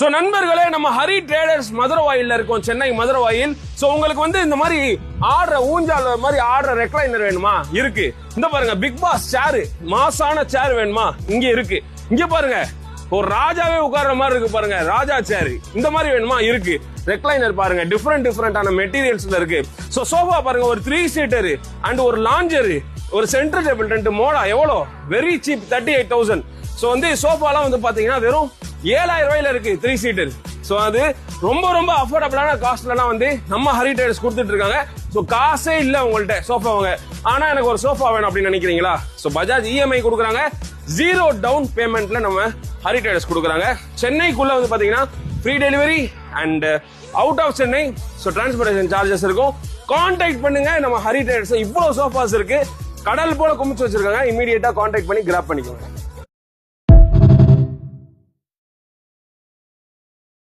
So நண்பர்களே, நம்ம Hari traders மதுரவாயில்ல இருக்கோம், சென்னை மதுரவாயில். சோ உங்களுக்கு வந்து இந்த மாதிரி ஆடுற ஊஞ்சால் மாதிரி ஆடுற ரெக்லைனர் வேணுமா? இருக்கு. இந்த பாருங்க, பிக் பாஸ் சேர், மாசான சேர் வேணுமா? இங்க இருக்கு. இங்க பாருங்க, ஒரு ராஜாவே உட்கார்ற மாதிரி இருக்கு பாருங்க, ராஜா சேர். இந்த மாதிரி வேணுமா? இருக்கு. ரெக்லைனர் பாருங்க, டிஃபரெண்டான மெட்டீரியல்ஸ்ல இருக்கு. சோ சோஃபா பாருங்க, ஒரு 3 சீட்டர் அண்ட் ஒரு லாஞ்சர், ஒரு சென்டர் டேபிள், 2 மோடா. எவ்வளோ? Very cheap, 38,000. சோ வந்து சோஃபாலாம் வந்து பாத்தீங்கன்னா வெறும் 7,000 ரூபாயில இருக்கு 3 சீட்டர். சோ அது ரொம்ப அஃபோர்டபிளான காஸ்ட்லாம் வந்து நம்ம ஹரி ட்ரேடர்ஸ் கொடுத்துட்டு இருக்காங்க. சோ காசே இல்ல உங்கள்ட்ட சோஃபா வாங்க, ஆனா எனக்கு ஒரு சோஃபா வேணும் அப்படின்னு நினைக்கிறீங்களா? சோ பஜாஜ் இஎம்ஐ கொடுக்குறாங்க, 0 டவுன் பேமெண்ட்ல நம்ம ஹரி ட்ரேடர்ஸ் கொடுக்குறாங்க. சென்னைக்குள்ள வந்து பாத்தீங்கன்னா free delivery and out of Chennai so transportation charges இருக்கும். கான்டாக்ட் பண்ணுங்க நம்ம ஹரி ட்ரேடர்ஸ். இவ்வளவு சோஃபாஸ் இருக்கு, கடல் போல குமிச்சு வச்சிருக்காங்க. இமீடியட்டா கான்டாக்ட் பண்ணி கிராப் பண்ணிக்கோங்க.